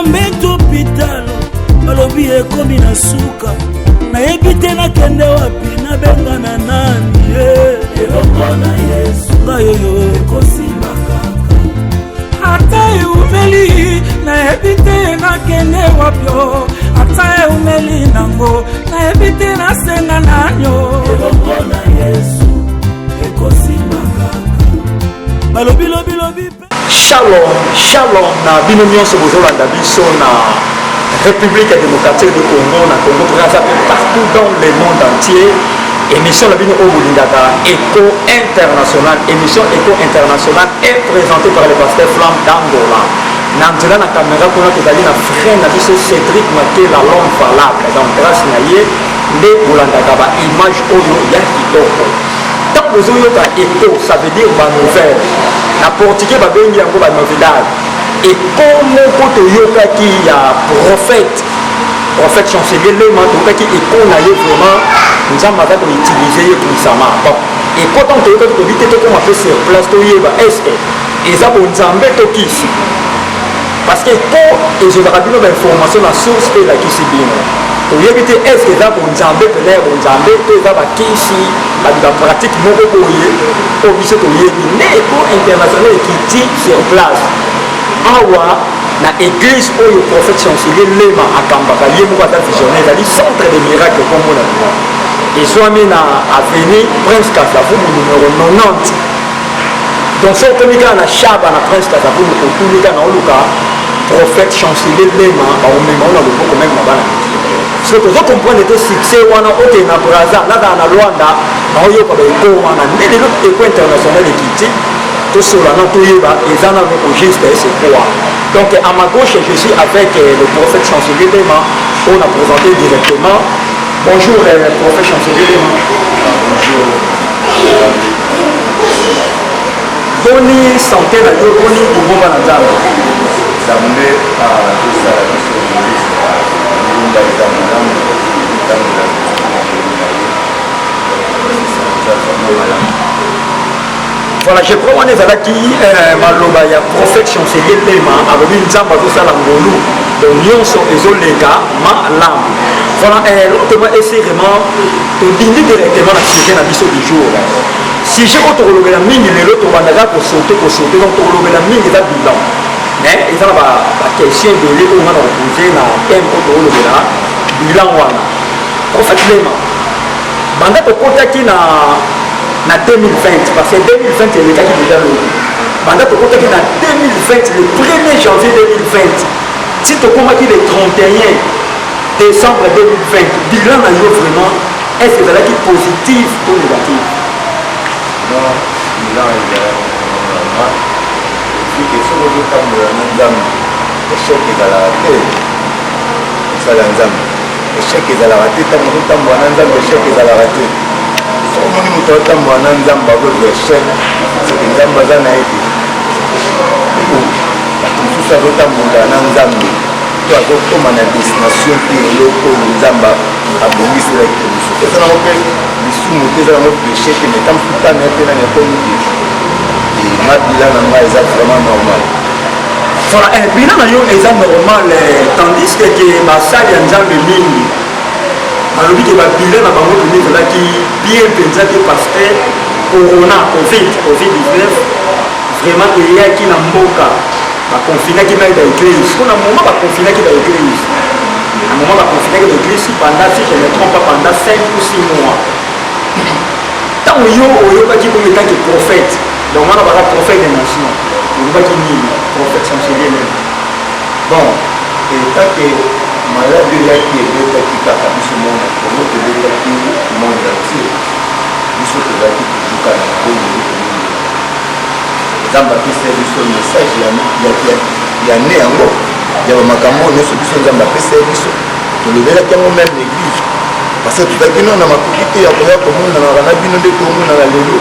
mbeti hôpital balobi ekomi na suka nayebi te nakende wapi nabengana nani elongo na Yesu ngayoyo ekosimba kaka ata eumeli nayebi te nakende wapyo ata eumeli nango nayebi te nasenga nanyo elongo na Yesu ekosimba kaka balobi lobi lobi. Shalom, shalom na bino nyonso bozolanda biso na République démocratique du Congo, na Congo Brazzaville, partout dans le monde entier. Émission la bino Obulindaka, Echo International. Émission Echo International est présentée par le pasteur Flamme d'Angola. Nantela na caméra pour notre dali na frère na biso Cédric Makela l'homme valable. Donc grâce na ye de Bulandaka ba image oyo ya kitoko. Tant que vous avez écho, ça veut dire ma nouvelle. La portugais va venir en ma nouvelle. Et comme on yoka qui y a prophète chancelier le manteau qui est qu'on a vraiment nous avons utilisé puissamment. Bon. Et quand on te dit que on a fait sur place, est-ce que ils ont besoin de qui parce que pour et je vais rappeler l'information la source que la qui c'est bien. Pour éviter est-ce que là pour Nzambe peut-être pour Nzambe peut va ici la pratique moko boye au biso to yebi mais pour international qui dit sur place awa na église oyo prophète chancelier lema akambaka lié moko ata visionnaire ali centre de miracles comme on a et soit mis na avenue Prince Kasavu numéro 90 donc ça tomika na shaba na Prince Kasavu ko tumika na oluka prophète chancelier lema ba o menga na loboko même na bana ce que vous comprenez que succès wana ote na Brazza là dans la Rwanda na oyo ko ba eko wana ndele lo eko international équité tout cela na to yeba ezana no juste c'est quoi donc à ma gauche je suis avec le prophète chancelier Lema on a présenté directement bonjour prophète chancelier Lema bonjour boni santé na yo boni bomba na nzambe Nzambe a tosala biso voilà, je crois qu'on est là qui maloba ya prophète chancelier Lema avec une zamba tout ça l'angolou donc nyonso ezolega malam voilà l'autre essayer vraiment de dindi directement la sujet na biso du jour si j'ai autre lobela mingi le l'autre bandaka pour sauter donc pour lobela mingi da bilan mais ils ont ba question de lui on a reposé na thème pour lobela bilan wana prophète Lema banda to kota ki na 2020 parce que 2020 il est déjà là pendant que côté na 2020 le 1er janvier 2020 si tu commences le 31 décembre 2020 bilan na yo vraiment est-ce que ça qui positif ou négatif non bilan est normal si que ce que comme nzambe échec est à la tête ça nzambe échec est à la tête tant que tambo nzambe échec est à la tête omoni moto atambola na nzambe akoki échelle soki nzambe aza na ye te bato mosusu azotambola na nzambe to azokóma na destination te eloko oyo nzambe abongiselaki te biso eza nango mpe lisumu te eza nango péché te mais tamputana ye mpe nani ekomi te mabila na ngai eza vraiment normal voilà bilan na yo eza normal tandis que basali ya nzambe mingi balobi ke babilan na bango toni ezalaki bien mpenza te parce que corona covid-19 vraiment eyaki na mboka baconfinaki mai ba église mpona moment baconfinaki ba église na moment baconfinaki ba église pendant si je ne trompe pas pendant 5 ou 6 mois ntango yo oyokaki boye tanke prophète donc wana baka prophète des nations olobaki nini prophète chancelier Lema bon etake malade eyaki ebetaki kaka biso mona kongo tobetaki monde entier biso tozalaki kojuka na kongo nzambe apesa biso message ya ne yango ya bamakambo nyonso biso nzambe apesa biso tolobelaki yango meme l'église parce que tozalaki nano na makoki te ya koya komonanaka na bino nde tomonana lelo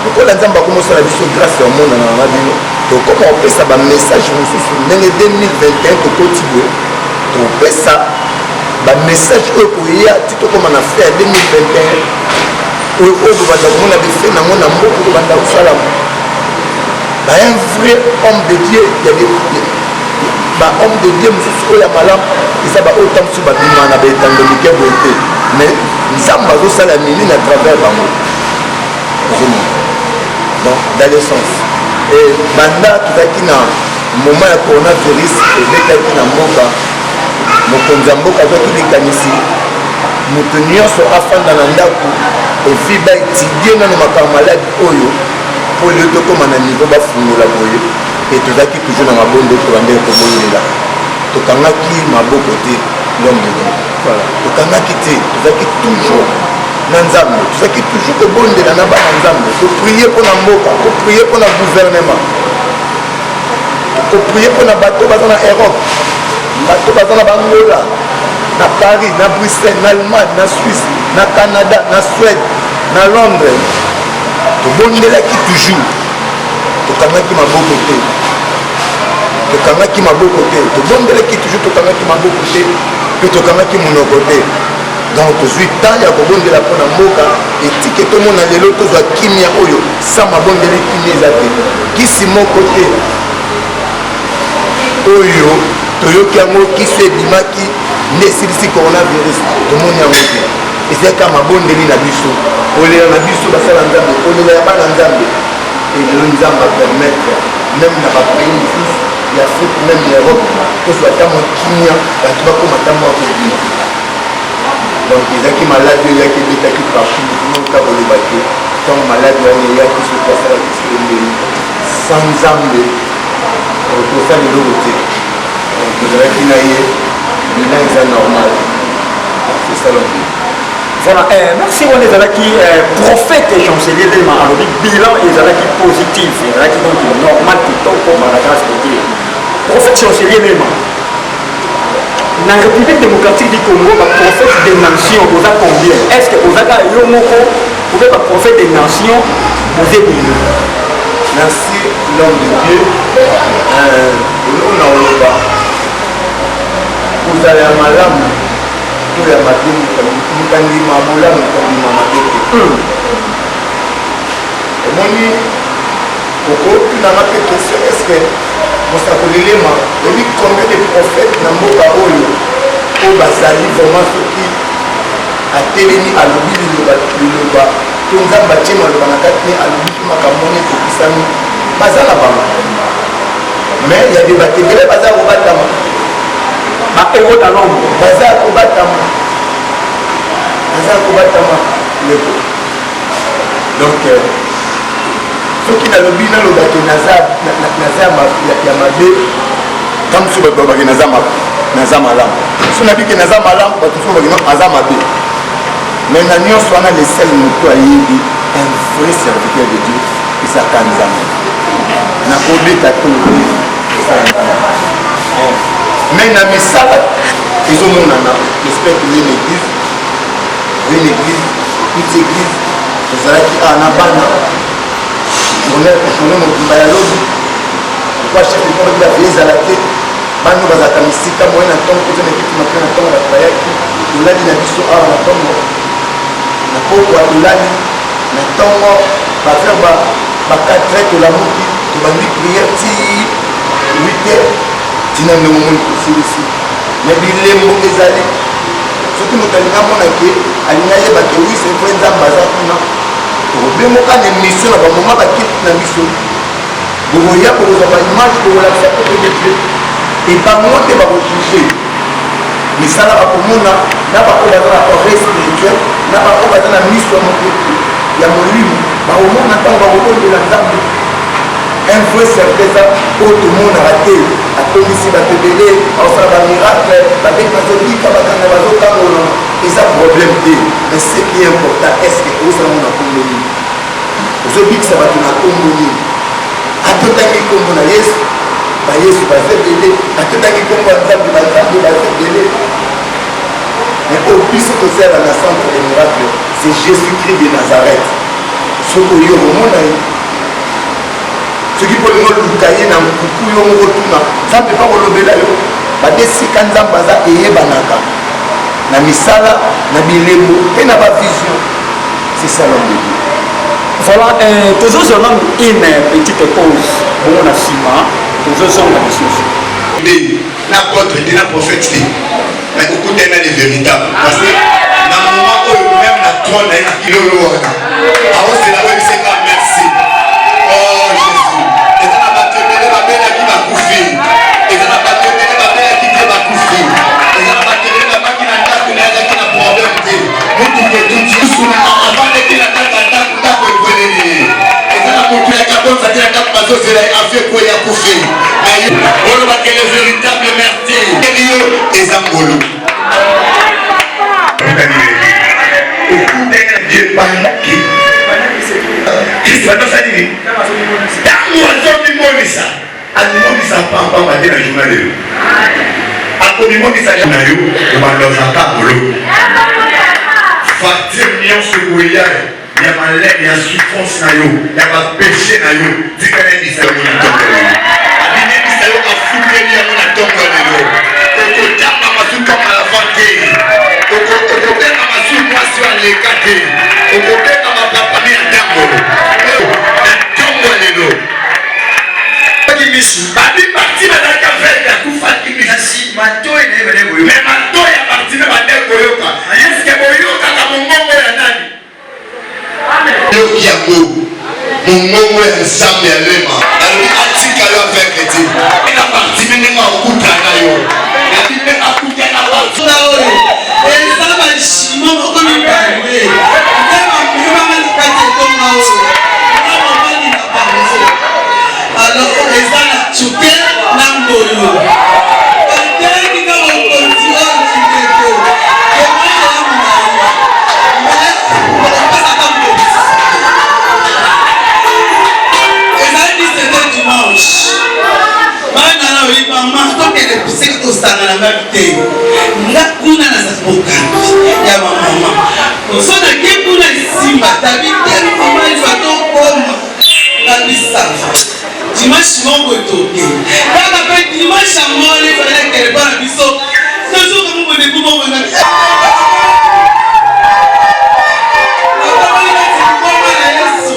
lokola nzambe akomosala biso grâce ya omonana na bino tokoma kopesa bamessage mosusu ndenge 2021 tokoti boye topesa bamessage oyo koya ti tokoma na fin ya 2021 oyo bobanda komona befe nango na mboka kobanda kosala un vrai homme de Dieu bahomme de Dieu mosusu oyo ya malamu eza baoyo ta mosusu babima na baetando mike boye te mais nzambe azosala nini na travers bango ozomona donc dans le sens et banda tozalaki na moment ya coronavirus ebetaki na mboka mokonzi ya mboka azwaki likanisi moto nyonso afanda na ndako evi baétudie nano makambo maladi oyo mpo lio tokóma na niveau bafungola boye e tozalaki toujours na mabondo tobandeki koboyelela tokangaki maboko te l'homme de Dieu tokangaki te tozalaki toujours na nzambe tozalaki toujours kobondela na bana nzambe koprie mpo na mboka koprie mpo na gouvernement koprie mpo na bato baza na Europe bato baza na bangola na Paris na Bruxelles na Allemagne na Suisse na Canada na Suède na Londres tobondelaki toujours tokangaki maboko te tokangaki maboko te tobondelaki toujours tokangaki maboko te mpe tokangaki monoko te donc tozwi temps ya kobondela mpo na mboka etike tomona lelo tozwa kimia oyo sa mabondeli kimia eza te kisi moko te oyo toyoki yango kisi ebimaki nde esilisi coronavirus tomoni yango te ezalaka mabondeli na biso kolela na biso basala nzambe kolela ya bana nzambe elelo nzambe apermettre même na bapays mosusu ya afrique même ya europe tozwa ntango kimia bato bakóma ntango ya kobima donc ezalaki maladi oyo eyaki ebetaki partout moka koloba te ntango maladi wana eyaki soki asalaki sombeli sans nzambe tosala eloko te tozalaki na ye bilan eza normal c'est ça l'envie. Voilà, merci on ezalaki prophète et chancelier de alobi bilan ezalaki positif ezalaki donc normal kitoko par la grâce de Dieu. Prophète chancelier lema na République démocratique du Congo ba prophète des nations oza combien? Est-ce que ozaka yo moko ou ba prophète des nations oza bien? Merci l'homme de Dieu. On a oloba ozala ya malamu to ya mabe mokandima bolamu mokandima mabe te omoni okotunanga mpe question est ce que mosakolelema oyebi combien de prophètes na mboka oyo oyo bazali vraiment soki atelemi alobi liloba to nzambe atie maloba na kati ne alobi mpe makambo wana ekokisami baza na bango mais ya debato ebele baza kobatama baero na nombre baza kobatama leko donc soki nalobi nalobaki naza ya mabe ka mosu bato babaki naza malamu so nabiki naza malamu bato so babaki aza mabe mais na nyonso wana lesel moto ayebi un vrai serviteur de Dieu ezaka nzambe nakobeta to mais na misala ezomonana j'espère que une église toute église tozalaki na bana journée mobimba ya lobi pourquoi chef ekomaki bavie ezala te bano bazalaka misika moye na ntongo eza na ekitima mpe na ntongo bato bayaki tolali na biso awa na ntongo na pokwa tolali na ntongo bafere bakatre tolamuki tobandi priere ti 8 heures tina ndenge omoni kosilisi me bilembo ezali soki moto alingi amonake alingi ayebake wi c'est vrai nzambe aza kuna tokobengoka na émission na bamoma bakiti na biso bokoya bokozwa baimage bokolakisa kote de Dieu ebango te bakotouche misala bakomona na baoyo baza na oreille spirituelle na baoyo baza na miso ya mopepe ya molimo bakomona ntango bakobondela nzambe un vrai certeza oyo tomonaka te atondisi bato ebele aosala bamiracle babeti bazolika bakanga bazokangola eza problème te mais ce qui est important est ce que ozosalango na kombo nini ozobikisa bato na kombo nini atotangi kombo na yesu bayesu baza ebele atotangi kombo ya nzambe banzambe baza ebele mais oyo biso tosala na centre de miracle c'est Jésus Christ de Nazareth soki oyo omona ye soki mpo lingo luka ye na nkuku yo moko tuna nzambe mpa kolobela yo badesika nzambe aza eyebanaka na misala na bilembo mpe na bavision c'est ça l'homme de Dieu. Voilà, tozozonga une petite pause bongo na nsima tozozonga lisusu n'apôtre et na prophète mais beaucoup d'entre les véritables parce que dans le moment où même la trône est il est loin alors c'est là où il s'est pas merci oh Jésus et ça n'a pas terminé la belle qui va coucher et ça n'a pas terminé la belle qui va coucher et ça n'a pas terminé la belle qui n'a pas problème mutu ke tuti kuna avant de la tata pour venir et ça la mutu ya kabon ça tient cap bazo c'est la affaire pour ya coucher mais on va que les véritables martyrs et zambolo Christ va ça dire dans moi monisa alimonisa papa matin na journée akomimonisa na yo obandozaka bolo facture nyonso koya ya malade ya souffrance na yo ya bapéché na yo dikanebisa yo na ntongo abinebisa yo afukeli yango na ntongo lelo okotamba masuka malafa te okobenga masu mwasi aleka te okobenga mapapami ya ntango na ntongo lelo babi parti bazalaka vete akufaki misi matoi na ye bane boyoka me matoi ya parti me bane boyoka eske boyokaka mongongo ya nani yoki yango mongongo ya nzambe ya lema alobi atika yo aveke te ena parti me ndenge akutana yo yabi mpe akutana basona oyo eza bashimo moko mibale nde bamamalikati etonga oyo na mobali na bango alors eza na tsuke na ngolo bateki na bokonzi oyo kindeko kemana ya molayi balapasaka mbosi ezali 17 dimanche bana na oyi mama tokende pisika tosangana nga te nga kuna nazali bokambi ya bamama so nake kuna esimba tabi te mama efatokoma ngabisava dimanche moko etoke kaka mpe dimanche yango efalakele bana biso nazoka mobodeku moko akomalikatinkoma na yesu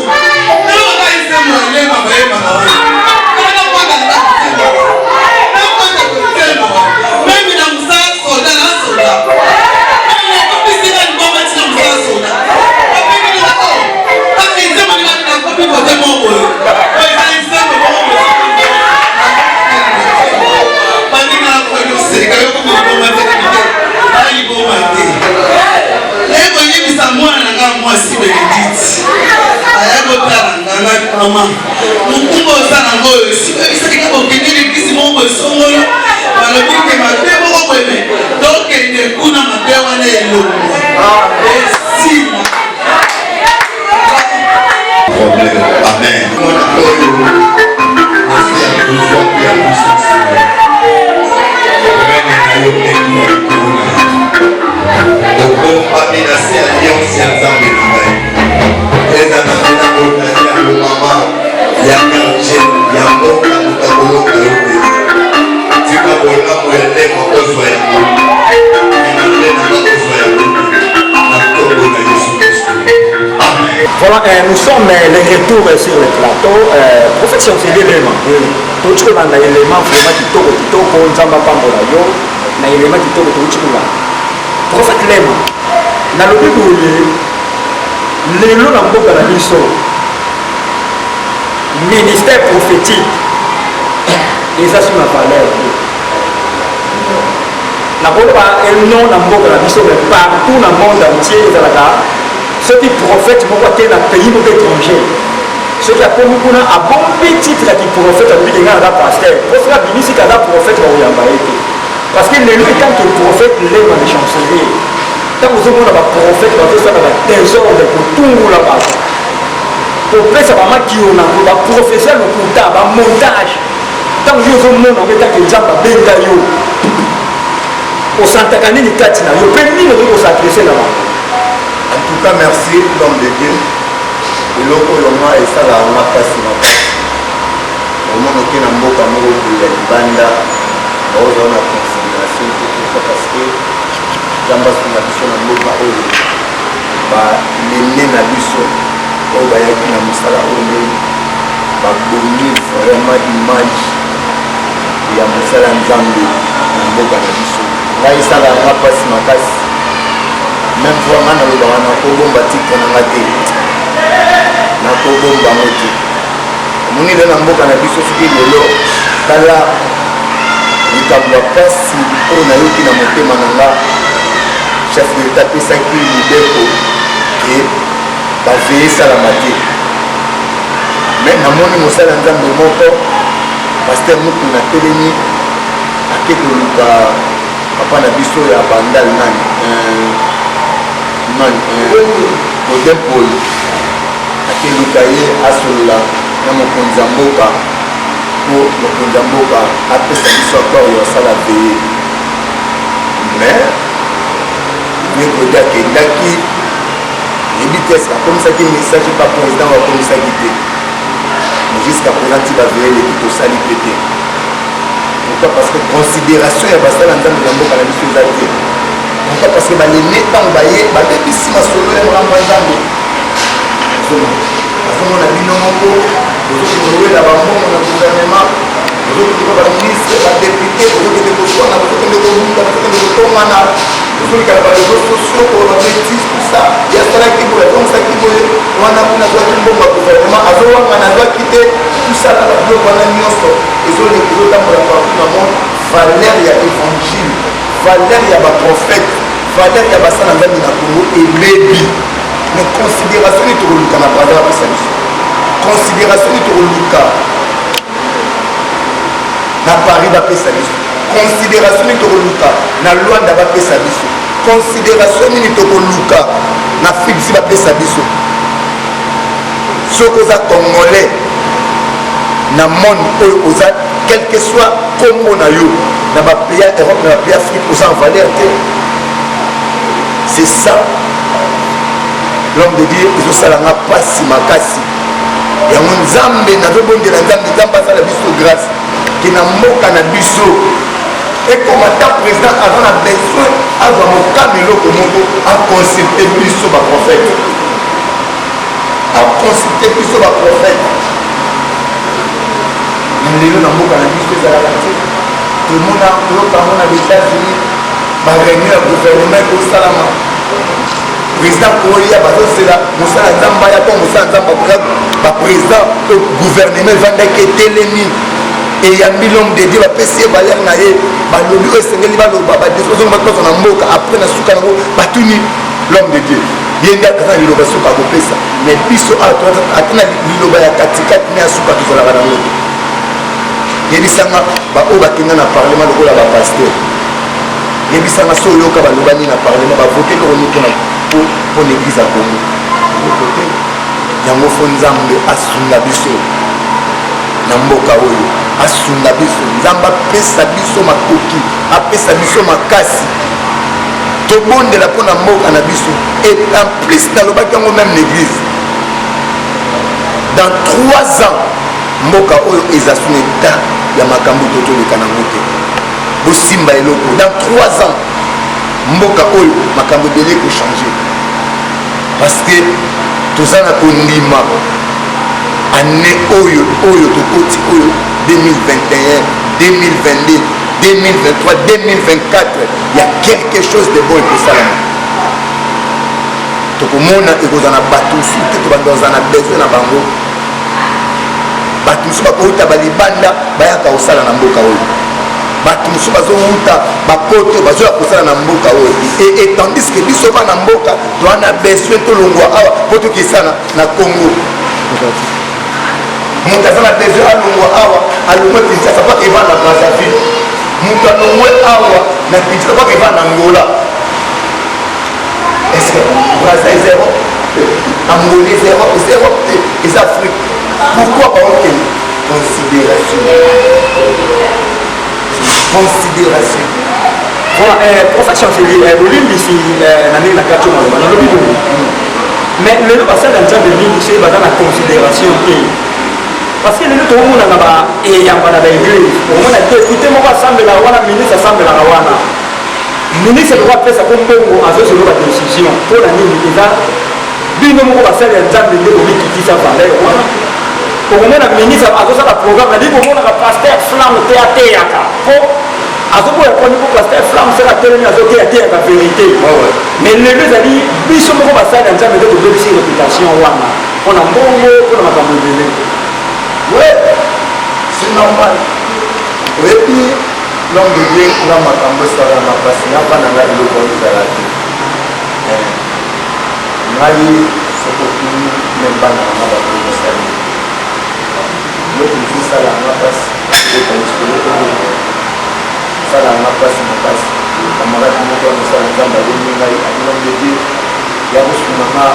naokaise molema bayebaka wana nakwaka kotema memi na mosala soda na soda nakopisika likoma tina mosala soda apekinaa akinzemalikati nakopi kote moko mwana nanga mwasi Benedict ayakotala nganga mama mokumba oza nango oyo sibebisaki bokende l'église moko esongolo balobi ke mabe moko boyeme tokende kuna mabe wana elongwa esima amen mwana oyo osi ya kozwa ya lisusu omene na yo ekuna okombinasi alliance ya nzambe na ngai eza na mpena otali yango mama ya quartier ya mboka moka kolonga yo te tika bolamu elema kozwa yango enalenanga kozwa yango na ntongo na yesu kristo amen. Voilà, nous sommes les retours sur le plateau. Prophète, si on s'est dit l'élément, tout ce que l'on a l'élément, vraiment, kitoko, nzamba pambola yo, na élément kitoko, tout ce que l'on a. Prophète lema nalobi boye lelo na mboka na biso ministère prophétique eza sur ma valeur nakoloba non na mboka na biso mais partout na monde entier ezalaka soki prophète moko ake na pays moko étranger soki akomi kuna abombi titre ya kiprophète alobi kenga naza pasteur prophète abimisi kaza prophète bakoyamba ye te parce que lelo etanke prophète lema na chancelier ntango ozomona baprophète bazosala badésordre kotungola bato kopesa bamakio nango baprofesia lokuta bamontage ntango yo ozomona ngo etanke nzambe abenga yo osantaka nini kati na yo mpe nini okoki kosadrese na bango. En tout cas merci l'homme de Dieu eloko oyo nga esalaka makasi makasi omona oke na mboka moko boye ya libanda baozala na considération te parce que nzambe asunga biso na mboka oyo banene na biso oyo bayaki na mosala oyo babongi vraiment image ya mosala nzambe mboka na biso ngai esalaka mpasi makasi même fois nga nalobaka nakobomba titre na nga te nakobomba ngo te omoni le na mboka na biso soki lelo tala likambo ya mpasi oyo nayoki na motema na nga chef d'etat apesaki libeko ke baveye esalama te me namoni mosala nzambe moko paster mutu na telemi ake koluka papa na biso ya bandal nani Godin Paul ake luka ye asolola na mokonzi ya mboka po mokonzi ya mboka apesa biso akor ya osala veye mais nekodi akendaki yebi te eske akomisaki message pa président akomisaki te mais jusqu'à présent ti baveye leki tosali pe te pourquoi parce que considération ya basala nzambe na mboka na biso eza te pourquoi parce que balene ntango baye babebisi masolo ya makambo ya nzambe azomona bino moko ozokolowelela bambongo na gouvernement ozokende baministre badepute ozokende koswana ozokende kobunda ozokende kotongana ozolikala bareseau sociaux pour babétise tout ça yasalaki boye azongisaki boye wana kuna azwaki mbongo ya gouvernement azowangana azwaki te tout ça na babiloko wana nyonso ezotambola partout na monde valeur ya évangile valeur ya baprophète valeur ya basala nzambe na kongo elebi mais considération nini tokoluka na braza bapesa biso considération nini tokoluka na paris bapesa biso considération nini tokoluka na lwanda bapesa biso considération nini tokoluka na fibisi bapesa biso soki oza congolais na monde oyo oza quel que soit kombo na yo na bapays ya Europe na bapays Afrique oza en valeur te c'est ça l'homme de Dieu ezosalanga mpasi makasi yango nzambe nazobondela nzambe asala biso grâce ke na mboka na biso ekoma ta président aza na besoin azwa mokama eloko moko aconsulte biso baprophète aconsulte biso baprophète lelo na mboka na biso ezalaka te tomona lokango na baétats-unis baréunion ya gouvernement ekosalama président koya bazosela mosala nzambe aya to mosala nzambe baprésident to gouvernement evandaki etelemi eyambi l'homme de Dieu bapesi ye valeur na ye balobi oyo esengeli baloba badesozongo bakoso na mboka après na suka nango batuni l'homme de Dieu ye nde aza na liloba suka akopesa mais biso ata na liloba ya katikati me ya suka tozalaka nango te yebisanga baoyo bakenda na parlement lokola bapaster yebisanga so oyoka baloba nini na parlement bavote eloko nini mpo na église ya kongo eloko te yango fo nzambe asunga biso na mboka oyo asunga biso nzambe apesa biso makoki apesa biso makasi tobondela mpo na mboka na biso et en plus nalobaki yango même l'église dans 3 ans mboka oyo eza suna eta ya makambo totoleka nango te bosimba eloko dans 3 ans mboka oyo makambo ebele ekochange parce que toza na kondima année oyo tokoti oyo 2021 2022 2023 2024 ya quelque chose de bon ekosalama tokomona ekozala na bato mosusu te tobanda kozala na besoin na bango bato mosusu bakouta balibanda bayaka kosala na mboka oyo bato mosusu bazowuta bapoto bazoya kosala na mboka oyo et tandis que biso bana mboka toza na besoin tolongwa awa mpo tokesana na congo moto aza na besoin alongwa awa alongwe kinshasa mpaka eva na brazzaville moto alongwe awa na kinshasa mpaka eva na angola est-ce que brazza eza europe angola eza europe te eza afrique pourquoi baoke considération voilà prophète chancelier bolimbisi na ndenge na kati oyo maloba nalobi boye mais lelo basala nzambe mingi soki baza na considération te parce que lelo tokomonaka eyamba na baeglise okomona député moko asambelaka wana ministre asambelaka wana ministre loko apesa ko mbongo azozela badécision mpona nini eza bino moko basali ya nzambe nde komikitisa valeur wana okomona ministre azosala programme nadi komonaka paster flamme te ateyaka po azoboya poni po pasteur flamme sera telemi azokeya te ya vérité mais lelo ezali biso moko basali ya nzambe nde tozobisi réputation wana mpona mbongo mpona makambo ebele ouais c'est normal oyebi l'homme de Dieu na makambo esala na pasi na bana ngai eloko ezala te ngai sokokini me bana nanga bakosali eloko ezosala nga pasi sala nga pasi makasi camarade moko ya mosala nzambe abengi ngai l'homme de Dieu ya kosunga nga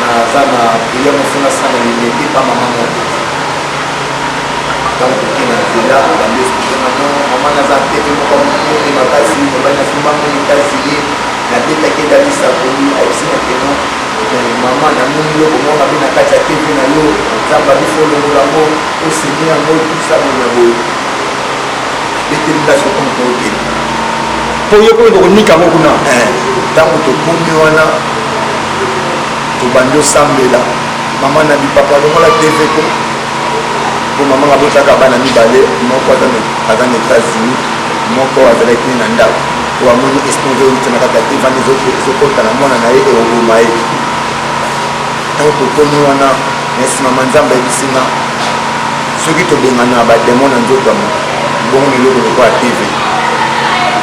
naza na priere mofunga sana limete pa mama moko donc oke na nzela obandi esikutenga no mama naza tete moko moni makasi mobali nasomba moni États-Unis nabetaki edalisa koli ayebisi na keno mama namoni loko moko mabe na kati ya tv na yo nzambe abifolongola yango oseni yango tusabonya boye beteli ndasi okomoto okende po yo koyeba konika yango kuna ntango tokomi wana tobandi osambela mama na bipapa longola tv ko po mama nga botaka bana mibale moko aza na États-Unis moko azalaki na ndako po amoni esprit ezouti na kati ya te vani ezokota na mwana na ye eoboma ye ntango tokomi wana na nsima ma nzambe ayebisinga soki tobengana bademo na nzoto ya bongo na eloko lokola tv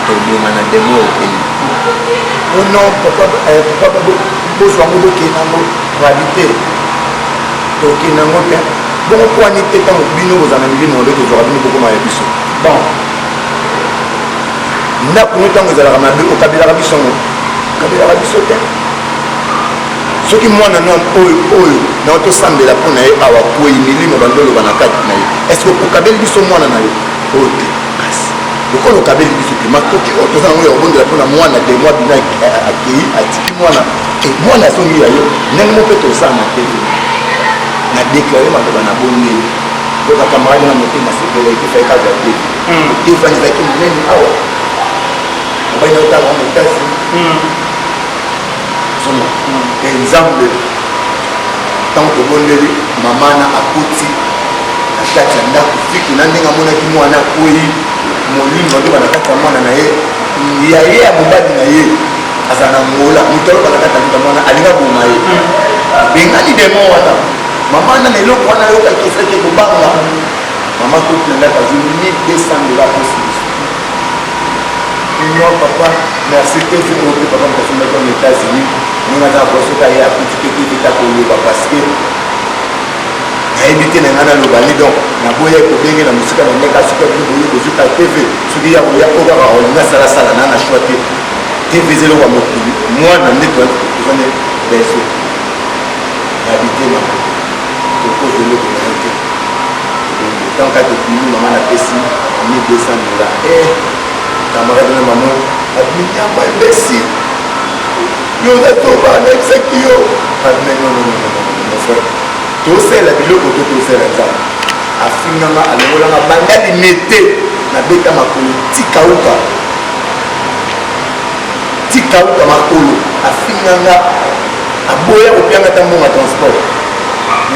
tobengana demo okende ono papa bozwa yango bokende yango réalité tokende yango te bongo kwani te ntango bino bozala na milimo nde tozwaka bino bokoma ya biso bon ndako no ntango ezalaka mabe okabelaka biso ngo okabelaka biso te soki mwana oyo na otosambela mpo na ye awa kwei milimo bandoloba na kati na ye estce okabeli biso mwana na yo oyo te kasi lokola okabeli biso te matoki oyo toza nango ya kobondela mpona mwana te mwa bino akei atiki mwana mwana asongi ya yo ndenge mo mpe tosala na te na déclaré maloba na bondeli mpo bakamarade na motema sepela ekefai kaka te tefani ezalaki monene awa mobali na otanga na États-Unis soma nzambe ntango tobondeli mama na akoti na kati ya ndako fiki na ndenge amonaki mwana akwei molimo aloba na kati ya mwana na ye yaye ya mobali na ye aza na ngola moto aloba na kati ya ndako mwana alinga boma ye bengani demo wana mama na eloko wana yoka ekesaki kobanga mama koti na ndako azwi 1200 dollars posi non papa merci te fi mo papa mtasumba kwa États-Unis ninga za kosoka ya kutike kita koloba parce que nayebi te na ngana loba ni donc na boye ko benge na musika na ndeka suka boye bozuka TV suki ya boya ko ba olinga sala sala na choix te TV zelo wa mokili moi na ndeko tozane beso na bitema to ko zelo ko na te donc ka to bini mama na pesi 1200 dollars camarade na maman adminyamba imbécile yo natoba na exeki yo non frère tosela biloko to tosela nzambe afinganga alongolanga bandali nete na beta makolo tikauka makolo afinganga aboya kopianga ta mbonga transport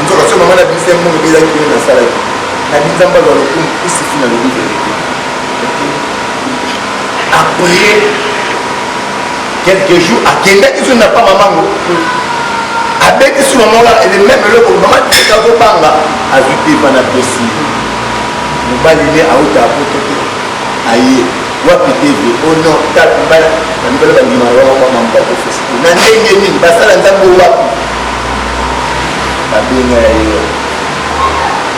nzoka so mama na binisa mbonga bezaki kino na salaki na binzamba lwa lokumu isifi na lobi vérité après quelques jours akendaki so na pa mamango abeti so mamango ele même eloko mama tika kobanga azwi te bana pesi mobali ne auta apoto te aye wapi tv ono tatu mbala na mibale bandima wako mamba ofisi na ndenge nini basala nzambo wapi babenga ya yo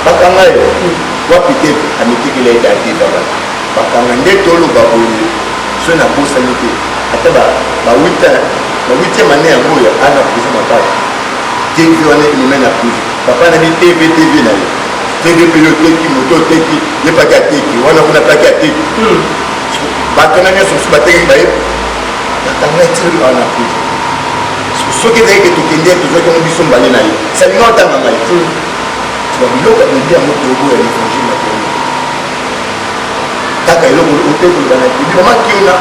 bakanga yo wapi tv amikikila ita tv bakanga nde toloba boye so na bosani te ata ba 8e année ya ngoya ana prison mapata tv wana elime na prison papa na bi tv na ye tv pelo teki moto teki ye paki ateki wana kuna paki ateki bato na nyonso mosusu bateki baye batanga etili wana prison soki ezalaki tokende tozwaki ngo biso mbale na ye salinga otanga ngai babiloko abeli yango toboya l'évangile na kongo kaka eloko otekoloba na bibi mama kiona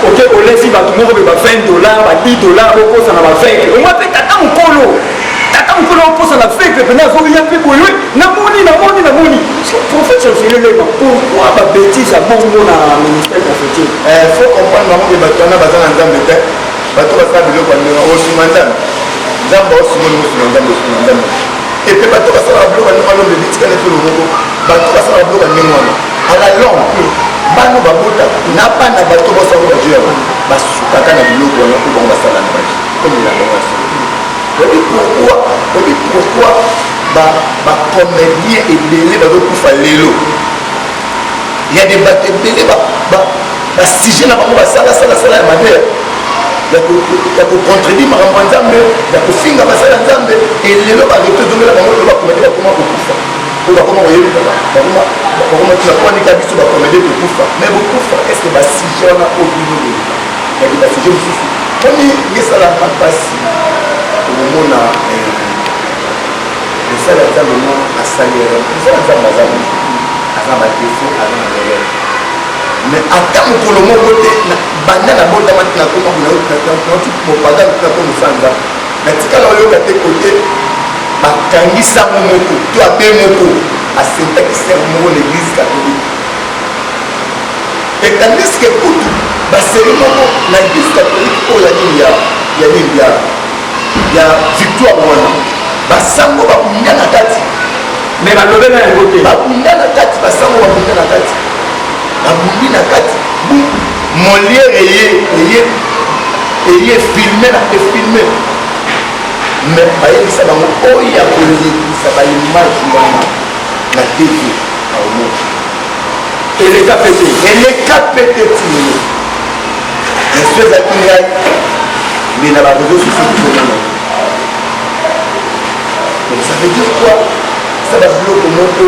oke olesi bato moko be ba 20 dollars ba 10 dollars bokosa na ba fake omwa mpe tata mokolo oposa na fake pena azoya mpe boye namoni prophète Jésus pourquoi ma bêtise à bon mot dans le ministère prophétique? Il faut comprendre que les bâtons dans un dame de terre, bateau va faire le coin au Soumandam. Zamba au Soumandam. Et puis bateau va faire le bloc à l'homme de Bitcoin et tout le monde. Bateau va faire le bloc à Némoine. À la longue, Bano Babota n'a pas de bateau va faire le Dieu. Basukaka na bloc à l'homme pour faire la marche. Comme il a dit pourquoi comédien et belé bazokufa lelo. Il y a des bateaux belé sujet na bango basala ya madere ya kocontredire makambo ya nzambe ya kofinga basala ya nzambe elelo baretozongela bango lo bakomede bakoma kokufa po bakoma koyebika bakoma tunakoanika biso bakomede kokufa mais bokufa estce basujet wana obino yaki basujet mosusu moni esalaka mpasi komona mosala ya nzambe mo asalera mosala ya nzambe aza badefo aza na relève mais ata mokolo moko te banda na botama te nakoma nauti mopaga nakoma mosala nzambe natikala oyoka te kote bakangisango moko to abe moko asentaki ser moko na église catholique etandiske kutu baseri moko na église catholique oyo ya nini ya victoire wana basango bakunda na kati mais balobela yango te bakunda na kati basango bakunda na kati babundi na kati molière eye filme na efilme mais bayebisa bango oyo ya kolekisa baimage wana na tv aomona eleka pete tino yesu ezalaki ngai me na bareseau sociaux kikomona donc ça veut dire quoi ça babiloko moko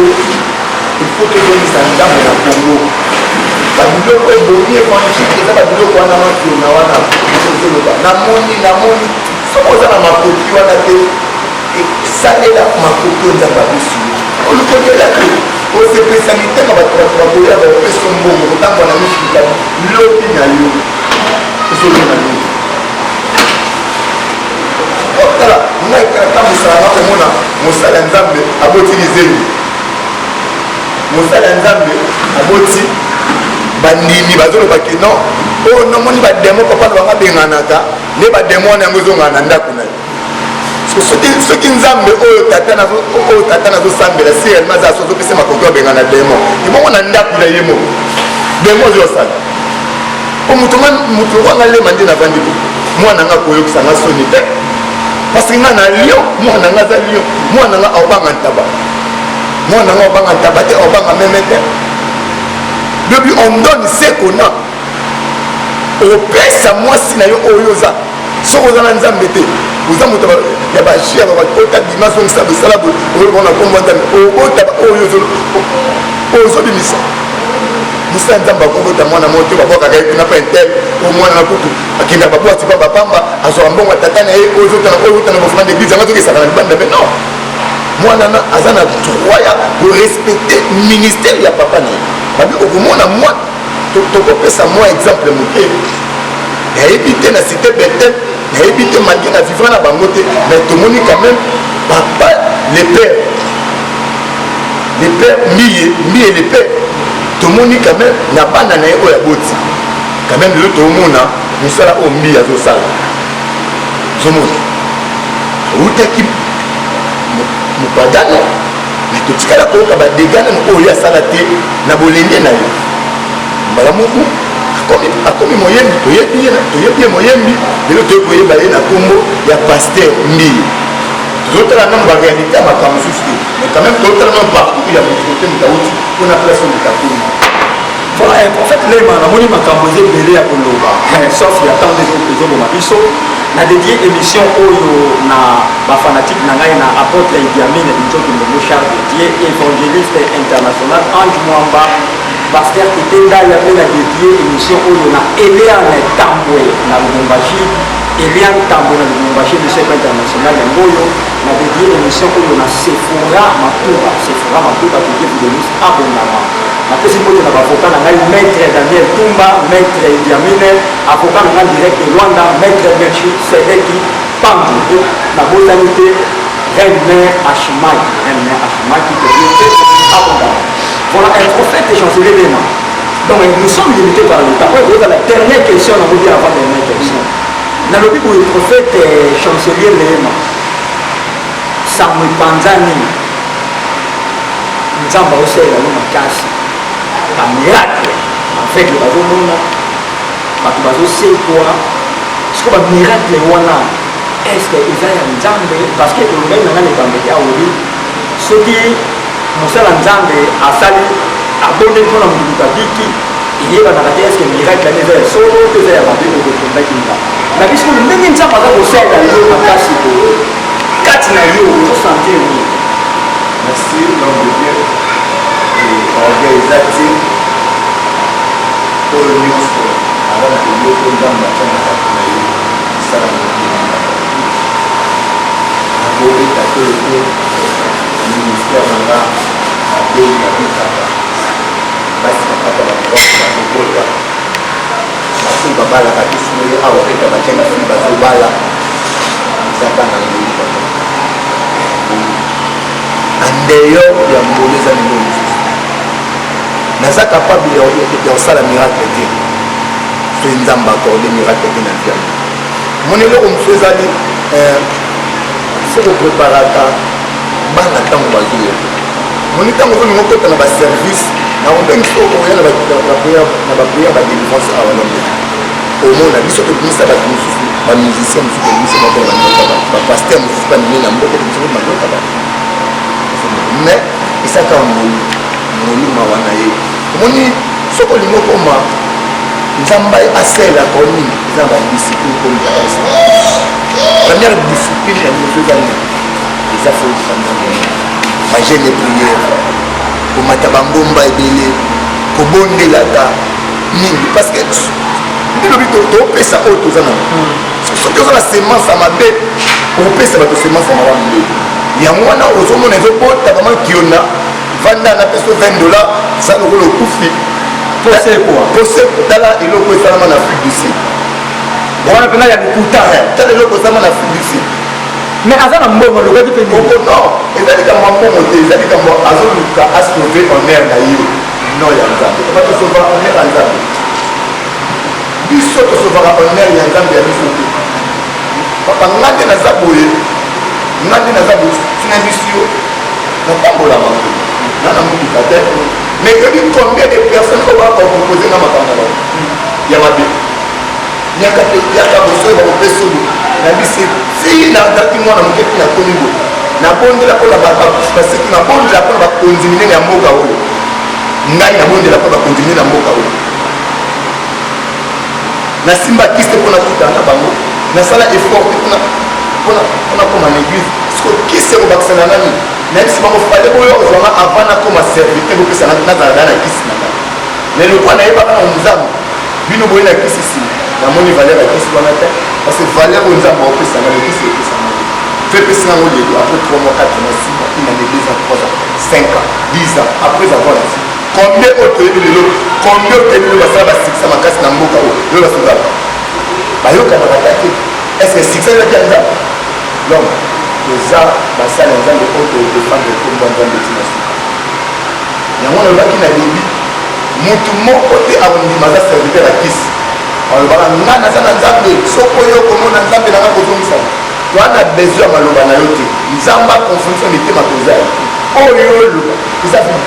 il faut tozongisa ndambo na Congo babiloko ebongi évangile eza babiloko wana makiona wana ozoloba namoni soki oza na makoki wana te esalela makoki oyo nzambe abiso olukokela te osepesani te na bato bakoya bapesa mbongo kotambola na misuka lobi na yo ozolona nini otala ngai kaka mosala na komona mosala ya nzambe aboti lizeli mosala ya nzambe aboti bandimi bazolobaki non oyo nomoni bademo papa na banga benganaka nde bademo wana yango ezongana na ndako na ye soki nzambe oyo tata nazosambela si réellement aza so azopesa makoki abengana demo ebongo na ndako na ye moko demo ozosala po moto wanga lema nde navandi bo mwana nga koyokisanga soni te parce que nga na lion mwana nga aza lion mwana nga aobanga ntaba te aobanga meme te depuis on donne ce qu'on a opesa mwasi na yo oyo oza soki oza na nzambe te oza moto ya bajia bakota bima zongisa bosala oyobona kombo nzambe obotaba oyo ozobimisa mosala nzambe akobota mwana mo te babwakaka ye kuna pa intel o mwana na kutu akenda babwati pa bapamba azwaka mbongo tata na ye oyotana bofana d'église yango azokesaka na libanda me non mwana na aza na droit ya korespecte ministère ya papa na ye babi okomona mwana tokopesa mwa exemple moke nayebi te na cité betel nayebi te malgré na vivre na bango te mais tomoni quand même papa le père mbiye le père tomoni quand même na bana na ye oyo aboti quand même lelo tomona mosala oyo mbiye azosala ozomona outaki mopagano mais totikala koyoka badega nano oyo asala te na bolenge na ye mbala moko akomi moyembi toyebi ye moyembi lelo toyei koyeba ye na nkombo ya paster mbiye tozotala nano baréalité ya makambo mosusu te mais quand même tozotala nano partout ya moto kote moto awuti mpona place oyo moto akomi prophète lema namoni makambo eza ebele ya koloba sauf ya temps ezoboma biso na dédié émission oyo na bafanatike na ngai na apôtre Idi Amin Njoki Charles de Dieu évangéliste international Ange Mwamba Pasteur Kitenda ya pe na dédié émission oyo na Eliane Tambwe na Lubumbashi Eliane Tambwe na Lubumbashi du Cercle international ya Ngoyo na dédié émission oyo na Sephora Matuba qui est de abondamment na pesi moto na bavoka na ngai maître Daniel Tumba maître Idi Amin avocat na ngai direct de Rwanda maître Merchi Sedeki Pandu na botani te Reine Ashimai qui te dit abondamment Voilà un prophète et chancelier des mains. Donc nous sommes limités par le temps. Voilà la dernière question, on va dire avant la dernière question. Dans le Bible, le prophète et chancelier des mains. Samuel Panzani. Nous avons aussi la casse. Un miracle. En fait, le bateau monde. Parce que c'est quoi? Est-ce que le miracle est là? Est-ce que ils ont un jambe? Parce que le même n'a pas de yaouri. Ce qui Moussa Nzambe a sali abonné pour la Moukabiki, il y a est-ce que le miracle est là? Solo que c'est la Bible de Kinda. Mais puisque nous n'avons pas de sel à l'eau à casser, quatre naïos, vous sentez mieux. Merci, l'homme de Dieu. Organisateur pour l'union avant de l'eau pour dans la chaîne à la salle le ministère de la Bénédiction parce que papa va pouvoir parce que baba la kabisi moyo awa peta bachenga fili bazobala zaka na ngoli andeyo ya mboleza ni moyo naza capable ya osala miracle te so nzambe akorde miracle te na vie moni eloko mosusu ezali soko préparaka bana ntango bazoya moni ntango ozolinga okota na baservice nakobengi soko oya na bapriere badelivrance awa nombe omona biso tobimisa bato mosusu bamusicien mosusu tobimisa moko bapaster mosusu bamine na mboka biso makota ba mais esaka moluma wana ye omoni soko olingi okoma nzambe aselaka nini eza badiscipline komikakasi première discipline ya mosu ezali eza bagene priere komata bangomba ebele kobondelaka mingi parce que ndelobi topesa oyo toza na soki oza na semence ya mabe okopesa bato semence ya malamu nde yango wana ozomona ezobota kama kiona vanda na peso $20 za lokolo okufi pose tala eloko esalama na Afrique du Sud wana pena ya likuta tala eloko esalama na Afrique du Sud mais aza na mbongo lokaki pe non ezali kama mbongo te ezali kama azoluka asauve honneur na ye no ya nzambe kama tosova honneur ya nzambe biso tosovaka honneur ya nzambe ya biso te papa nga nde naza boye nga nde naza boye tina biso natambola mango nga na motuka te mais yobi combien de personnes oyo bakopropose nga makambo na ya mabe yaka te yaka bosoyo bakopesa oyo nabisi ti nazalaki mwana moke ti nakomi boye nabondela mpona baseki nabondela mpona bakonzi minene ya mboka oyo ngai nabondela mpona bakonzi minene ya mboka oyo nasimba kiste mpona tutana bango nasala effort te mpona koma na église siko kiste kobakisa na nani nayebisi bango fale oyo ozwanga avant nakoma servite bopesa nazala da na kisi na ngai mais lokwa nayebaka na nzambe bino boye na kisi nsima namoni valeur ya kisi wana te parce que valeur oyo nzambe aopesanga lekisi epesanga fe epesi nango lelo après 3 mois 4 mois 6 mois une année 2 ans 3 ans 5 ans 10 ans après avoir la vie combien oyo toyebi lelo combien oyo toyebi lelo basala basikisa makasi na mboka oyo lelo basozala bayokanaka ta te est ce que sikisa ezaki ya nzambe donc toza basala ya nzambe oyo todefendre komba nzambe tina suka yango nalobaki na lobi mutu moko te akondima aza serviteur ya kisi alobaka nga naza na nzambe soko oyo komona nzambe nanga kozongisana toana besoin ya maloba na yo te nzambe aconfonction mitema toza oyo oloba eza fini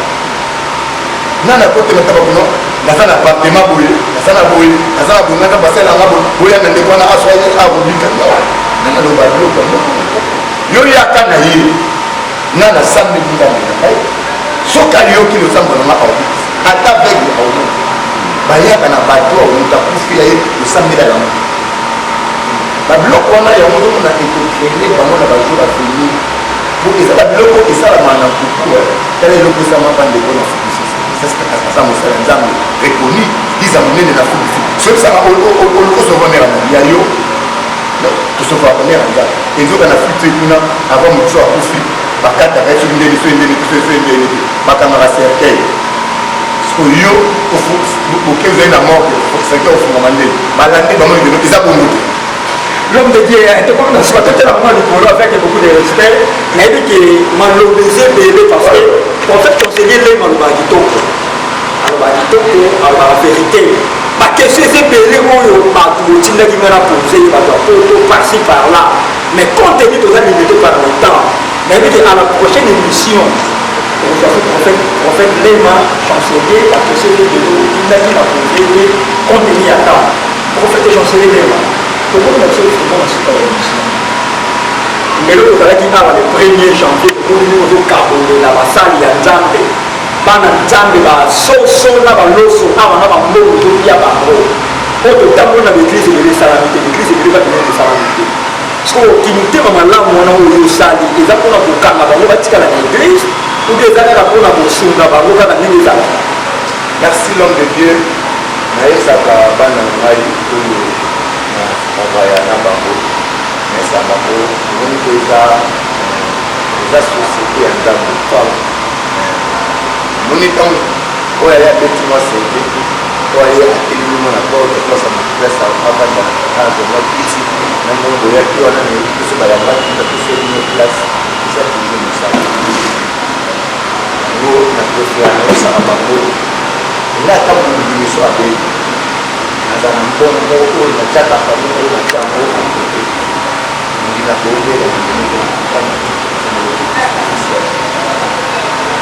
nga na kotema taba kuno naza na partema boye naza na boye naza na boye naza basalanga boya na ndeko wana aswai akobika nga naloba biloko yo yaka na ye nga na sambe nzambe na ngai soki aliyoki losambo nanga aobiki ata vegle aomo bayaka na bato aomuta kufi ya ye osambela yango babiloko wana yango ozomona ekokrele bango na bajour afini po eza babiloko esalama na kuku tala eloko esalama bandeko na aza mosala nzambe rekoni iza monene na fubifi soyebisaka osovanera na ya yo tosova honneur ya nzambe ezoka na flite kuna avant motu akufi bakataka ye soki ndeni so endeni te so endeni te bakangaka cercueil oyo oke ozali na mort cercueil ofungama ndeni balande bango lelo eza bongo te l'homme de Dieu était comme dans ce matin, la maman du polo avec beaucoup de respect, mais il dit que Malo les a payés parce que prophète conseiller lema alobaka kitoko alobaka kitoko alobaka vérité bakestion ezebele oyo bato botindaki nga na pose bato ya poto parci par là mais compte tenu toza limité par le temps nayebi ke à la prochaine émission prophète lema chancelier bakestion ezebele otindaki na pose ye compte tenu ya temps prophète chancelier lema tokomona biso efrima na suka ya émission lelo tozalaki awa le 1er janvier tokomini ozokabolela basali ya nzambe bana nzambe basoso na baloso awa na bambongo tobia bango oyo totambola na baeglise ebele esalami te baeglise ebele babinene esalami te so kimotema malamu wana oyo osali eza mpona kokanga bango batikala na église obi eza kaka mpona kosunga bango kaka ndenge ezalaki. Merci l'homme de Dieu nayebisaka bana ngai oyo na bavaya na bango nayebisa bango omoni ko eza société ya nzambe moni ntango oyo ali abeti mwa sente oyo ali atelemi mwana porte place place avanda azonga kiti na mongo oyaki wana biso bayambaki na biso lino place eza toujours mosala yango na profia nayebisaka bango ela ata molingi miso abeli naza na mpono moko oyo natiakaka moko oyo natia yango akote molingi na koobela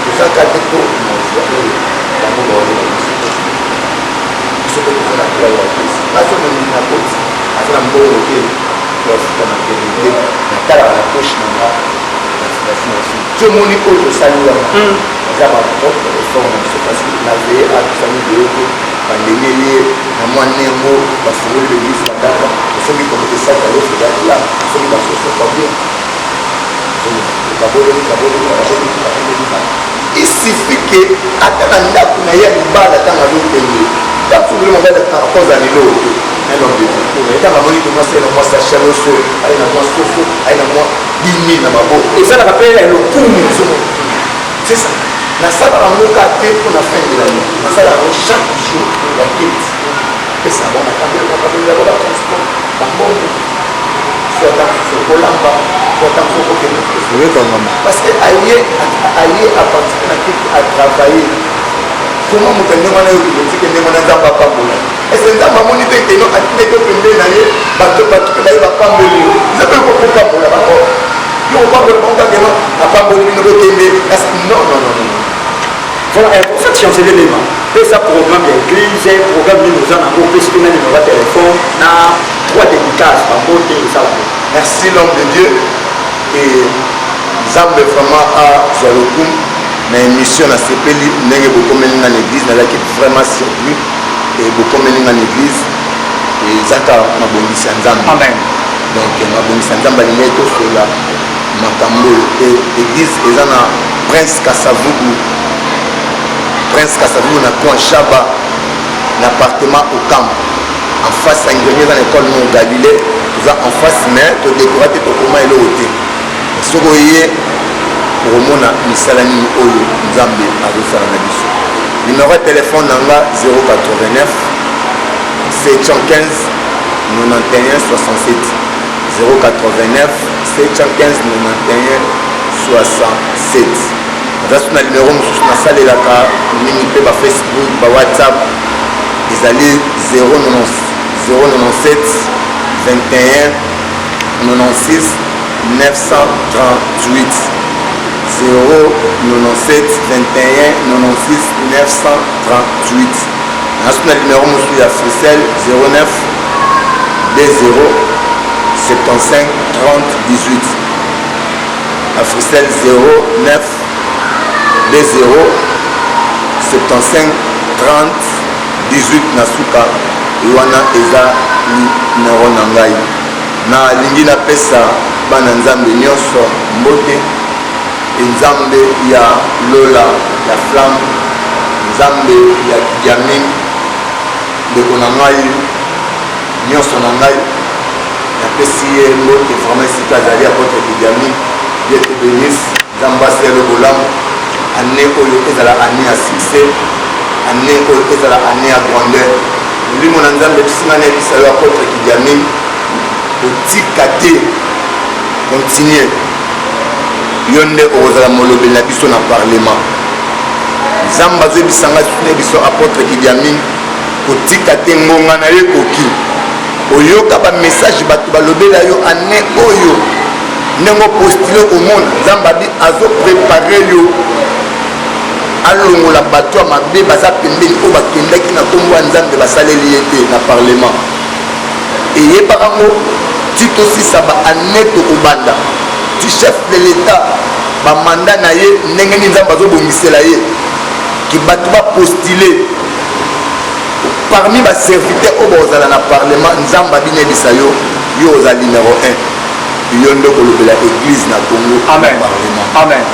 tozaka te to mozwa oyo bango baolela biso biso mpe toza na kila ya krist naso molingi na koti aza na mbongo te toafuta na kelende natalaka na poshe na nga ti omoni oyo tosali wana eza bapropre effort na biso parce que na veye a tosali biloko bandenge ye na mwa nengo bafungoli l'église bakaka osoki komite saka yo fezaki la soki basoso babien il suffit que ata na ndako na ye ya libala ntango azokende ntango soki mobali akoza lelo ntango amoni tomwasi na mwasi acharoso ali na mwa soso ali na mwa 10 000 na maboko ezalaka mpe lokumu c'est ça nasalaka moka te mpona fin de l'année nasalaka chaque jour ya kete pesa bona kabelakabelako batransport bambongo kolamba parce que aye à partir na kiti à travailler comment moto ndenge wana yoki lotike ndenge wana nzambe apambola ese nzambe amoni te keno atinde to pembeni na ye bato baye bapamboli yo nzambe okopambola bango yo opambola bango kakema apamboli bino bokende kasi non. Voilà, pour cette chance d'élément, c'est ça programme d'église, programme de nous en avons plus que nous avons téléphone, na 3 dédicaces par mot et ça. Merci l'homme de Dieu et Zambe vraiment à Zalokum, mais mission à Sepeli, n'est beaucoup mené dans l'église, n'a qui vraiment surpris et beaucoup mené dans l'église et Zaka ma bonisi Nzambe. Amen. Donc ma bonisi Nzambe n'est tout cela, Makambo et l'église et zana Prince Kasavubu. Prince Kasavubu na coin Chaba, l'appartement au camp. En face à une dans l'école non Galilée, tout ça en face mais tu découvres que tu comment il est ôté. Ce que vous pour mon misalani oyo Nzambe azosala na biso. Numéro de téléphone nanga 089 715 91 67 089 715 91 67. That's na numéro mosusu nasalelaka mingi mpe ba Facebook ba WhatsApp ezali 097 21 96 938 097 21 96 938. Ensuite, le numéro monsieur ya Frissel 09 20 75 30 18. À Frissel 09 20 75 30 18 Nasuka Iwana Eza numéro nangai. Na lingi na pesa bana nzambe nyonso mbote nzambe ya Lola ya Flamme nzambe ya Kidiaming ndeko na ngai nyonso na ngai napesi ye mbote vraiment esika azali apotre Kidiaming Dieu te bénisse nzambe asele bolamu année oyo ezala année ya succès année oyo ezala année ya grandeur molimo na nzambe bisinga na yebisa yo apotre Kidiaming otika te continue yo nde okozala molobeli na biso na parlement Zamba zo bisanga sune biso apôtre Kidiamine kotika te ngonga na ye koki oyoka ba message bato balobela yo ane oyo ndenge postule komona Zamba bi azo préparer yo alongola bato ya mabe baza pembeni oyo bakendaki na nkombo ya Nzambe basaleli ye te na parlement eyebaka ngo ti tosisa baane tokobanda ti chef de l'état bamanda na ye ndenge nini Nzambe azobongisela ye ki bato bapostule parmi baserviteur oyo bozala na parlement Nzambe abinebisa yo yo oza numéro 1 yo nde kolobela église na Congo amen parlement amen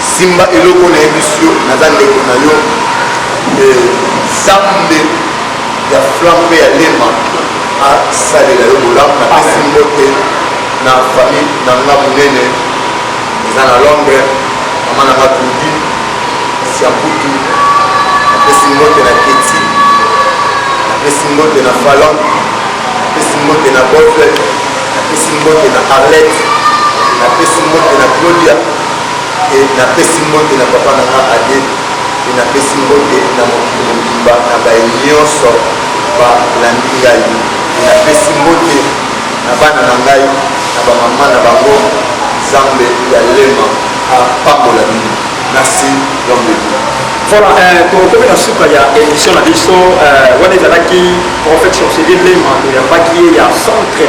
simba eloko na émission naza ndeko na yo Nzambe ya flambe ya lema asalela yo bolamu napesi mbote na famille na nga monene eza na Londres mama na nga Claudine Siamputu napesi mbote na Keti napesi mbote na Fallon napesi mbote na Bofle napesi mbote na Arlette napesi mbote na Claudia napesi mbote na papa na nga Ade napesi mbote na mokili mobimba na baye nyonso balandi ngai napesi mbote na bana na ngai na bamama na bango Nzambe ya lema apambola bino merci l'homme. Voilà, tokomi na suka ya émission na biso wana ezalaki prophète chancelier lema toyambaki ya centre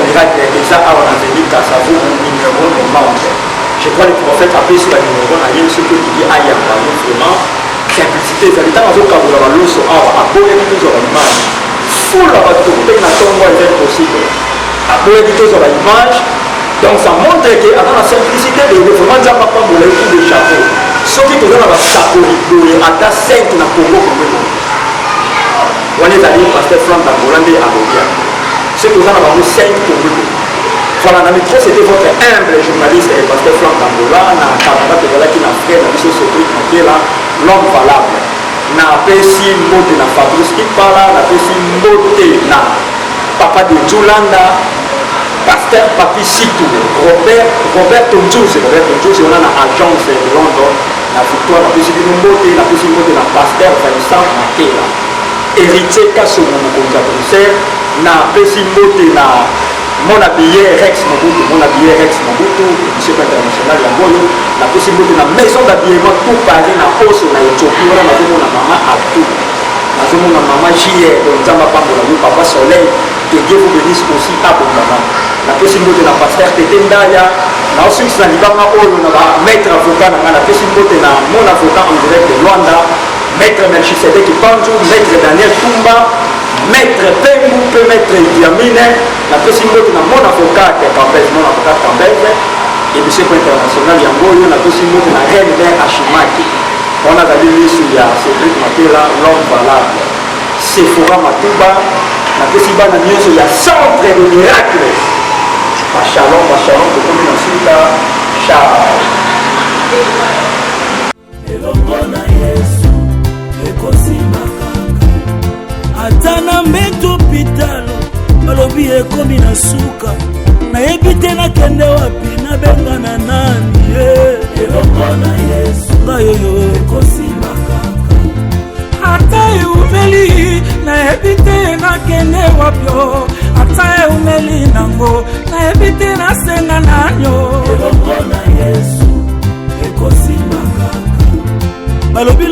miracle eza awa na veni Kasavu numéro 90. Je crois le prophète apesi ba numéro na ye soki okiki ayamba yo vraiment simplicité ezali ntango azokangola baloso awa aboyaki tozwa baimage fula bato tokutaki na ntongo eza impossible aboyaki tozwa baimage donc ça montre que aza na simplicité de vraiment Nzambe apambola ye coup de chapeau soki toza na basakoli boye ata 5 na Congo komemo wana ezali pasteur Franck Angola nde alobi soki toza na bango 5 komemo. Voilà, na micro c'était votre humble journaliste et pasteur Franck Angola na Canada tozalaki na frère na biso Cédric Makela l'homme valable na pesi mbote na Fabrice Kipala na pesi mbote na papa de Julanda pasteur Papi Situ Robert Tonjuse wana na agence de London na victoire na pesi bino mbote na pesi mbote na pasteur Vincent Makela héritier Kasongo mokonzi ya Bruxelles na pesi mbote na mon habillé Rex Mobutu, émission internationale ya Ngoyo, na pesi mbote na maison d'habillement tout Paris na Oso na Ethiopie, wana nazomona mama Abdou, nazomona mama JR, donc Nzambe apambola yo papa Soleil, que Dieu vous bénisse aussi abondamment. Na pesi mbote na pasteur Tete Ndaya, na osukisa na libanga oyo na ba maître avocat na nga, na pesi mbote na mon avocat en direct de Luanda, maître Melchisedek Panju, maître Daniel Tumba, maître Pengu pe maître Idiamine na pesi mbote na mon avocat Cambese émission internationale ya Ngoyo na pesi mbote na reine mère Ashimaki wana zali lisu ya Cédric Makela l'homme valable Sephora Matuba na pesi bana nyonso ya centre de miracle shalom tokomi na suka ciao elongo na Yesu ekosimaka ata na mbeto hôpitalo balobi ekomi na suka nayebi te nakende wapi nabengana nani elongo na Yesu ngayoyo ekosimaka ata eumeli nayebi te nakende wapyo ata eumeli nango nayebi te nasenga nanyo elongo na Yesu ekosimaka balobi